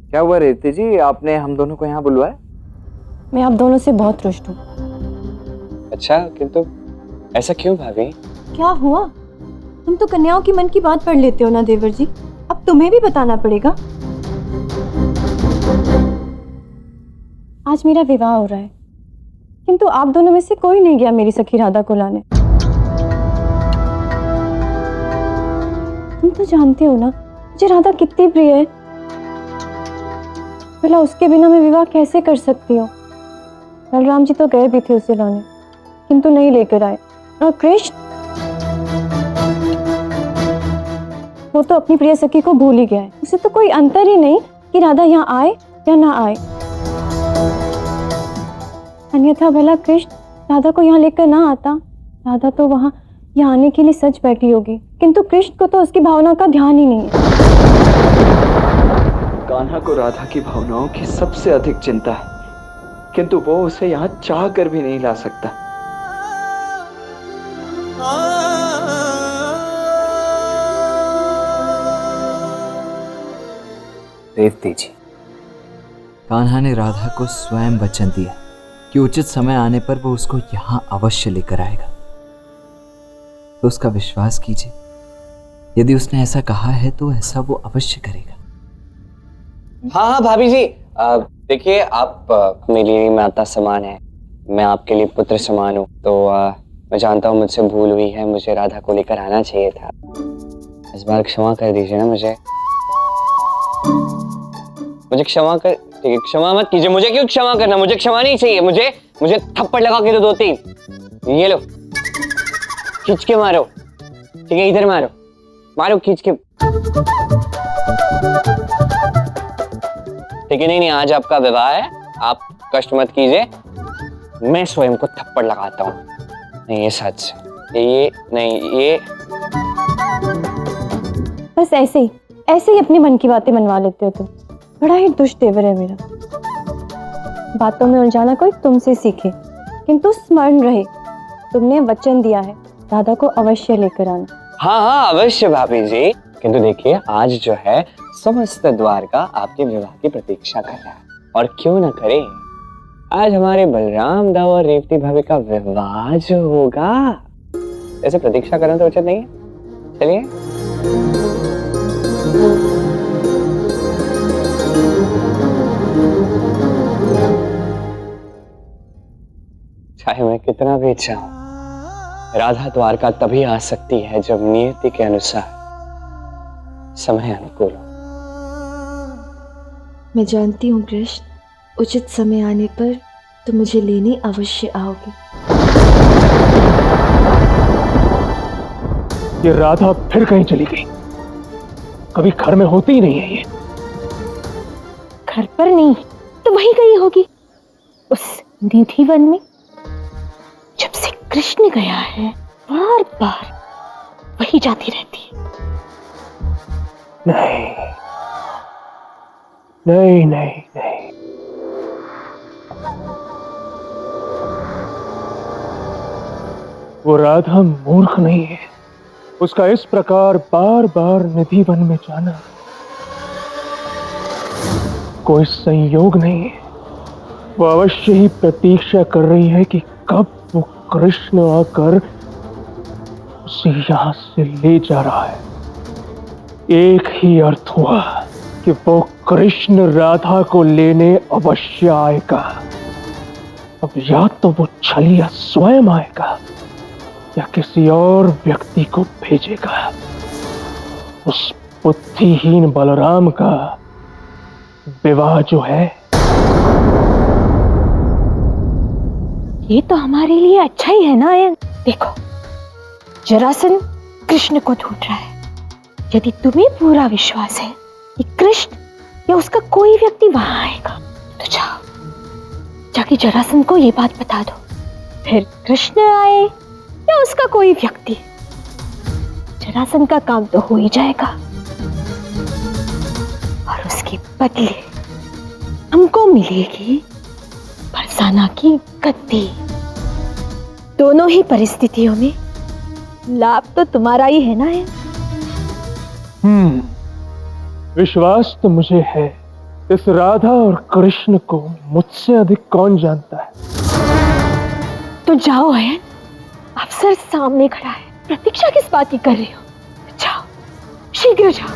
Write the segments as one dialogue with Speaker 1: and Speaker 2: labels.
Speaker 1: क्या हुआ रेवती जी, आपने हम दोनों को यहाँ बुलवाया?
Speaker 2: मैं आप दोनों से बहुत रुष्ट हूँ।
Speaker 3: अच्छा, किंतु ऐसा क्यों भाभी?
Speaker 2: क्या हुआ? तुम तो कन्याओं की मन की बात पढ़ लेते हो ना देवर जी, अब तुम्हें भी बताना पड़ेगा। आज मेरा विवाह हो रहा है, किंतु आप दोनों में से कोई नहीं गया मेरी सखी राधा को लाने। तुम तो जानते हो ना मुझे राधा कितनी प्रिय है। भला उसके बिना मैं विवाह कैसे कर सकती हूँ? बलराम जी तो गए भी थे उसे लाने, किंतु नहीं लेकर आए। और कृष्ण, वो तो अपनी प्रिय सखी को भूल ही गया है। उसे तो कोई अंतर ही नहीं कि राधा यहाँ आए या ना आए। अन्यथा भला कृष्ण राधा को यहाँ लेकर ना आता, राधा तो वहाँ यहाँ आने के लिए सच बैठी होगी, किंतु कृष्ण को तो उसकी भावनाओं का ध्यान ही नहीं है।
Speaker 1: कान्हा को राधा की भावनाओं की सबसे अधिक चिंता है, किंतु वो उसे यहाँ चाह कर भी नहीं ला सकता।
Speaker 4: रेवती जी, कान्हा ने राधा को स्वयं वचन दिया कि उचित समय आने पर वो उसको यहां अवश्य लेकर आएगा, तो उसका विश्वास कीजिए। यदि उसने ऐसा कहा है तो ऐसा वो अवश्य करेगा।
Speaker 3: हाँ हाँ भाभी जी, देखिए आप मेरी माता समान है, मैं आपके लिए पुत्र समान हूँ, तो मैं जानता हूँ मुझसे भूल हुई है, मुझे राधा को लेकर आना चाहिए था। इस बार क्षमा कर दीजिए ना मुझे क्षमा कर, ठीक है, क्षमा मत कीजिए। मुझे क्यों क्षमा करना, मुझे क्षमा नहीं चाहिए। मुझे थप्पड़ लगा के दो तीन, ये लो, खींच के मारो, ठीक है, इधर मारो, मारो खींच के, ठीक है। नहीं, आज आपका विवाह है, आप कष्ट मत कीजिए, मैं स्वयं को थप्पड़ लगाता हूँ। नहीं, ये सच, ये नहीं, ये
Speaker 2: बस ऐसे ही अपने मन की बातें मनवा लेते हो तुम। बड़ा ही दुष्ट देवर है मेरा। बातों में उलझाना कोई तुमसे सीखे, किंतु स्मरण रहे तुमने वचन दिया है राधा को अवश्य लेकर आना।
Speaker 3: हाँ अवश्य भाभी जी, किंतु देखिए आज जो है समस्त द्वारका आपके विवाह की प्रतीक्षा कर रहा है, और क्यों ना करे, आज हमारे बलराम दाऊ और रेवती भाभी का विवाह जो होगा, ऐसे प्रतीक्षा करना तो उचित नहीं है। चलिए। चाहे मैं कितना भी चाहूं, राधा द्वारका तभी आ सकती है जब नियति के अनुसार समय अनुकूल हो।
Speaker 5: मैं जानती हूँ कृष्ण, उचित समय आने पर तुम मुझे लेने अवश्य आओगे।
Speaker 6: ये राधा फिर कहीं चली गई, कभी घर में होती ही नहीं है। ये
Speaker 2: घर पर नहीं तो वहीं गई होगी, उस निधि वन में। जब से कृष्ण गया है बार बार वही जाती रहती है।
Speaker 6: नहीं। वो राधा मूर्ख नहीं है, उसका इस प्रकार बार बार निधि वन में जाना कोई संयोग नहीं है। वो अवश्य ही प्रतीक्षा कर रही है कि कब वो कृष्ण आकर उसे यहां से ले जा रहा है। एक ही अर्थ हुआ कि वो कृष्ण राधा को लेने अवश्य आएगा। अब या तो वो छलिया स्वयं आएगा या किसी और व्यक्ति को भेजेगा। उस बुद्धिहीन बलराम का विवाह जो है,
Speaker 2: ये तो हमारे लिए अच्छा ही है ना आयन। देखो, जरासंध कृष्ण को ढूंढ रहा है। यदि तुम्हें पूरा विश्वास है कि कृष्ण या उसका कोई व्यक्ति वहां आएगा, तो जाके जरासंध को ये बात बता दो। फिर कृष्ण आए या उसका कोई व्यक्ति, जरासंध का काम तो हो ही जाएगा और उसके बदले हमको मिलेगी बरसाना की गद्दी। दोनों ही परिस्थितियों में लाभ तो तुम्हारा ही है ना। है
Speaker 6: विश्वास तो मुझे है। इस राधा और कृष्ण को मुझसे अधिक कौन जानता है?
Speaker 2: तो जाओ अयन, अफसर सामने खड़ा है, प्रतीक्षा किस बात की कर रही हो? जाओ, शीघ्र जाओ।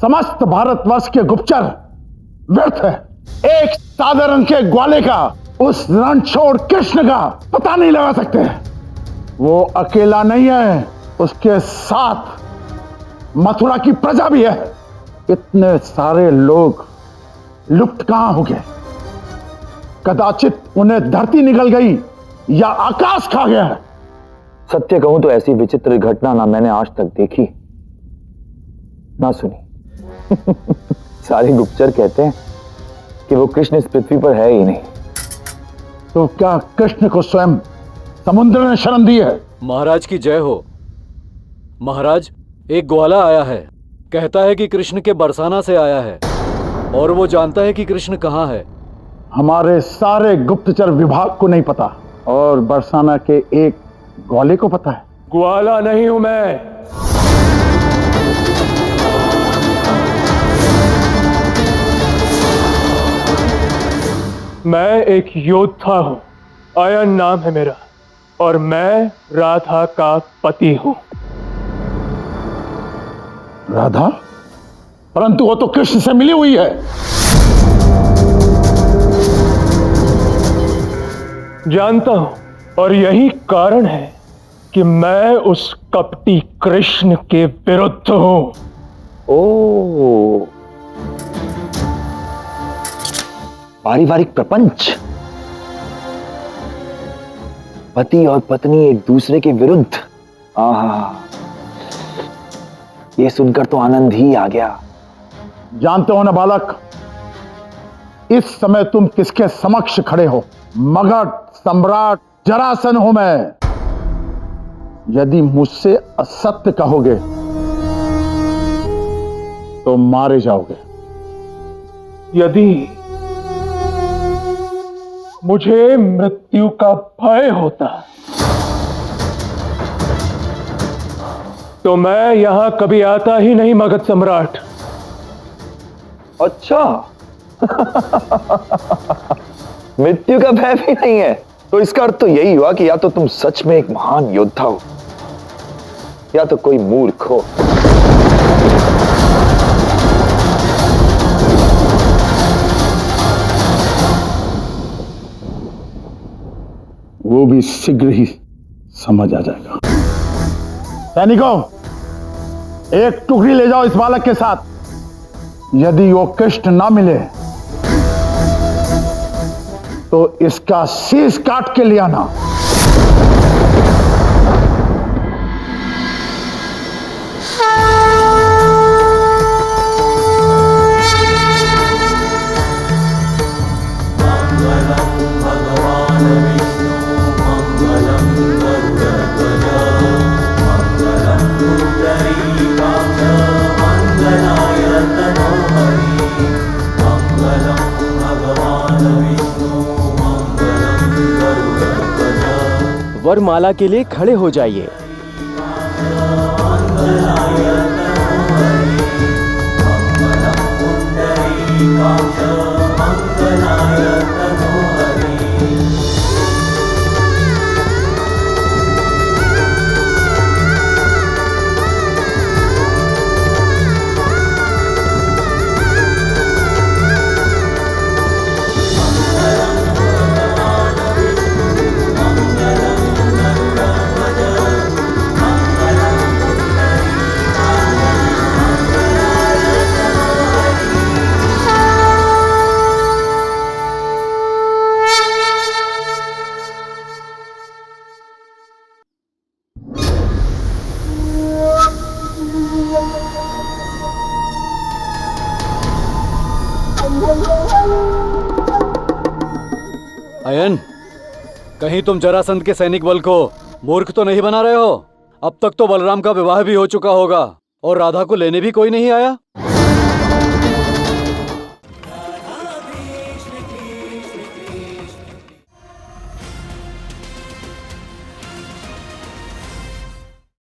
Speaker 7: समस्त भारतवर्ष के गुप्तचर व्यर्थ है। एक साधारण के ग्वाले का, उस रणछोड़ कृष्ण का पता नहीं लगा सकते। वो अकेला नहीं है, उसके साथ मथुरा की प्रजा भी है। इतने सारे लोग लुप्त कहां हो गए? कदाचित उन्हें धरती निकल गई या आकाश खा गया है।
Speaker 8: सत्य कहूं तो ऐसी विचित्र घटना ना मैंने आज तक देखी ना सुनी। सारे गुप्तचर कहते हैं कि वो कृष्ण इस पृथ्वी पर है ही नहीं।
Speaker 7: तो क्या कृष्ण को स्वयं समुद्र ने शरण दी है?
Speaker 9: महाराज की जय हो। महाराज, एक ग्वाला आया है, कहता है कि कृष्ण के बरसाना से आया है और वो जानता है कि कृष्ण कहाँ है।
Speaker 7: हमारे सारे गुप्तचर विभाग को नहीं पता और बरसाना के एक ग्वाले को पता है।
Speaker 6: ग्वाला नहीं हूं मैं एक योद्धा हूं। अयन नाम है मेरा और मैं राधा का पति हूं।
Speaker 7: राधा? परंतु वो तो कृष्ण से मिली हुई है।
Speaker 6: जानता हूं और यही कारण है कि मैं उस कपटी कृष्ण के विरुद्ध हूं।
Speaker 8: ओ, पारिवारिक प्रपंच। पति और पत्नी एक दूसरे के विरुद्ध। आहा, ये सुनकर तो आनंद ही आ गया।
Speaker 7: जानते हो ना बालक, इस समय तुम किसके समक्ष खड़े हो? मगध सम्राट जरासन हूं मैं। यदि मुझसे असत्य कहोगे तो मारे जाओगे।
Speaker 6: यदि मुझे मृत्यु का भय होता तो मैं यहां कभी आता ही नहीं मगध सम्राट।
Speaker 8: अच्छा। मृत्यु का भय भी नहीं है, तो इसका अर्थ तो यही हुआ कि या तो तुम सच में एक महान योद्धा हो या तो कोई मूर्ख हो।
Speaker 7: वो भी शीघ्र ही समझ आ जाएगा। सैनिकों, एक टुकड़ी ले जाओ इस बालक के साथ। यदि वो कृष्ण ना मिले तो इसका शीश काट के ले आना।
Speaker 9: वरमाला के लिए खड़े हो जाइए। अयन, कहीं तुम जरासंध के सैनिक बल को मूर्ख तो नहीं बना रहे हो? अब तक तो बलराम का विवाह भी हो चुका होगा और राधा को लेने भी कोई नहीं आया।